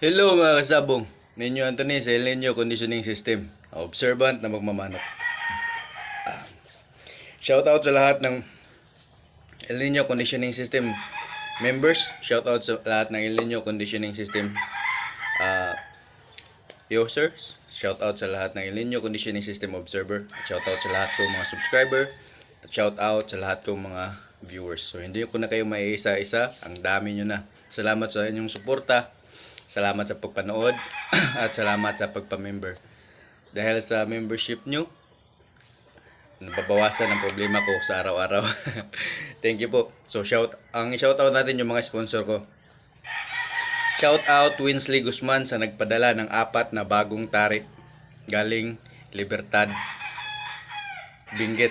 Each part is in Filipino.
Hello mga kasabong, Ninyo Anthony sa El Nino Conditioning System, observant na magmamanok. Shoutout sa lahat ng El Nino Conditioning System members. Shoutout sa lahat ng El Nino Conditioning System users. Shoutout sa lahat ng El Nino Conditioning System observer. At shoutout sa lahat kong mga subscriber. At shoutout sa lahat kong mga viewers. So hindi ko na kayo maiisa-isa, ang dami nyo na. Salamat sa inyong suporta. Salamat sa pagpanood at salamat sa pagpa-member. Dahil sa membership nyo, nababawasan ang problema ko sa araw-araw. Thank you po. So shoutout natin yung mga sponsor ko. Shoutout Winsley Guzman sa nagpadala ng 4 na bagong tari galing Libertad, Benguet.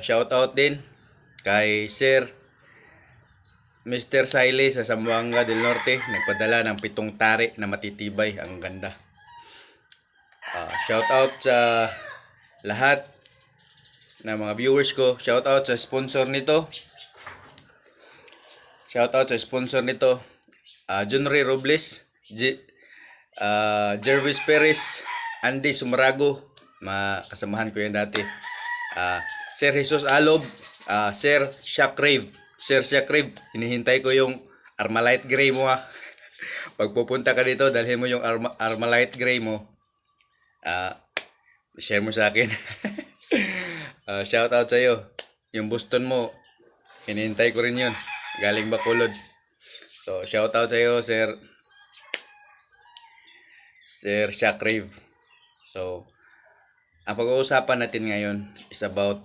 Shoutout din kay Sir Mr. Siley sa Zamboanga del Norte, nagpadala ng 7 tari na matitibay, ang ganda. Shoutout sa lahat ng mga viewers ko. Shoutout sa sponsor nito. John Ray Robles, Jervis Perez, Andy Sumarago, makasamahan ko yan dati. Sir Jesus Alob, Sir Shakrave, hinihintay ko yung Armalite Gray mo ha. Pag pupunta ka dito, dalhin mo yung Armalite Gray mo. Share mo sa akin. Shout out sa iyo. Yung Boston mo, hinihintay ko rin yun. Galing Bacolod. So, shout out sa iyo, Sir Shakrave. So, ang pag-uusapan natin ngayon is about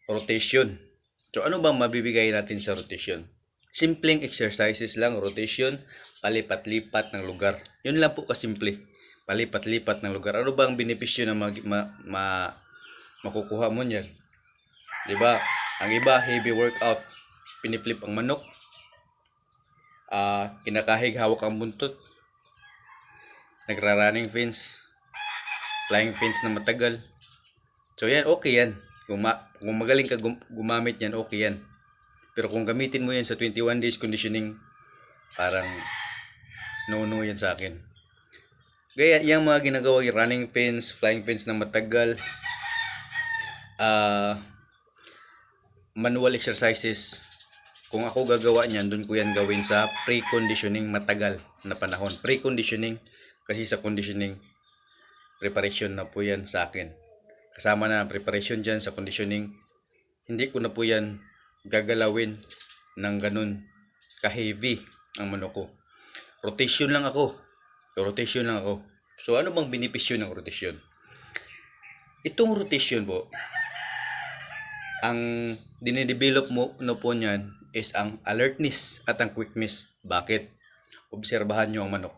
rotation. So, ano bang mabibigay natin sa rotation? Simpleng exercises lang, rotation, palipat-lipat ng lugar. Yun lang po kasimple. Palipat-lipat ng lugar. Ano bang benepisyo na makukuha mo niyan? Diba? Ang iba, heavy workout. Piniflip ang manok. Kinakahig, hawak ang buntot. Nagra-running fence. Flying fence na matagal. So, yan, okay yan. Kung magaling ka gumamit yan, okay yan. Pero kung gamitin mo yan sa 21 days conditioning, parang no yan sa akin. Gaya yung mga ginagawa, yung running fence, flying fence na matagal, manual exercises, kung ako gagawa niyan, dun ko yan gawin sa pre-conditioning matagal na panahon. Pre-conditioning, kasi sa conditioning, preparation na po yan sa akin. Kasama na preparation dyan sa conditioning. Hindi ko na po yan gagalawin ng ganun ka-heavy ang manok ko. Rotation lang ako. So ano bang benepisyo ng rotation? Itong rotation po, ang dinidevelop mo no po niyan is ang alertness at ang quickness. Bakit? Obserbahan nyo ang manok.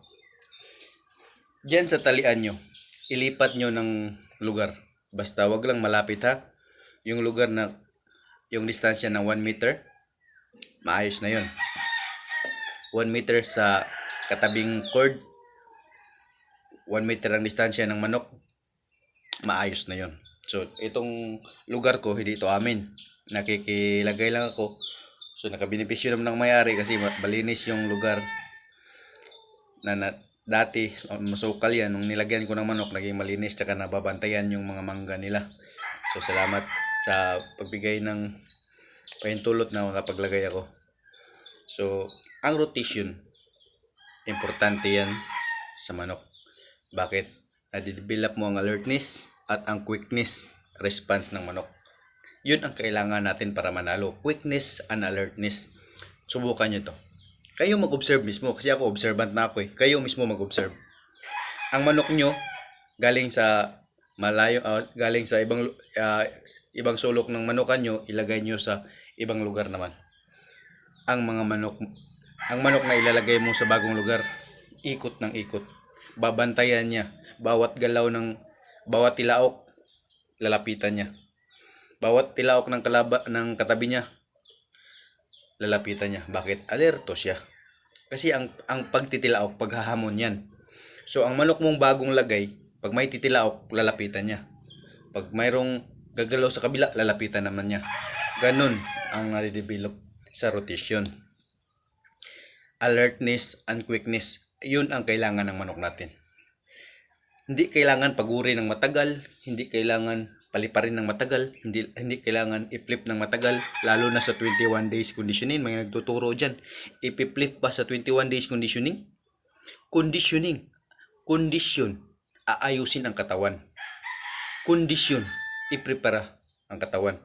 Diyan sa talian nyo, ilipat nyo ng lugar. Basta wag lang malapit ha. Yung lugar na, yung distansya ng 1 meter, maayos na yun. 1 meter sa katabing cord, 1 meter ang distansya ng manok, maayos na yun. So, itong lugar ko, hindi ito amin. Nakikilagay lang ako. So, nakabenepisyo naman ng may-ari kasi malinis yung lugar na dati masukal yan. Nung nilagyan ko ng manok, naging malinis, tsaka nababantayan yung mga mangga nila. So salamat sa pagbigay ng pahintulot na makapaglagay ako. So ang rotation, importante yan sa manok. Bakit? Nadidevelop mo ang alertness at ang quickness response ng manok. Yun ang kailangan natin para manalo. Quickness and alertness. Subukan nyo to. Kayo mag-observe mismo. Kasi ako observant na ako eh. Kayo mismo mag-observe. Ang manok nyo, galing sa malayo, galing sa ibang sulok ng manukan nyo, ilagay nyo sa ibang lugar naman. Ang manok na ilalagay mo sa bagong lugar, ikot ng ikot. Babantayan niya. Bawat galaw ng, bawat tilaok, lalapitan niya. Bawat tilaok ng katabi niya, lalapitan niya. Bakit? Alerto siya. Kasi ang pagtitilaok, paghahamon yan. So, ang manok mong bagong lagay, pag may titilaok, lalapitan niya. Pag mayroong gagalaw sa kabila, lalapitan naman niya. Ganun ang nade-develop sa rotation. alertness and quickness. Yun ang kailangan ng manok natin. Hindi kailangan paguri ng matagal, hindi kailangan paliparin ng matagal, hindi kailangan i-flip ng matagal, lalo na sa 21 days conditioning. May nagtuturo dyan, i-flip pa sa 21 days conditioning? Conditioning, condition, aayusin ang katawan. Condition, i-prepara ang katawan.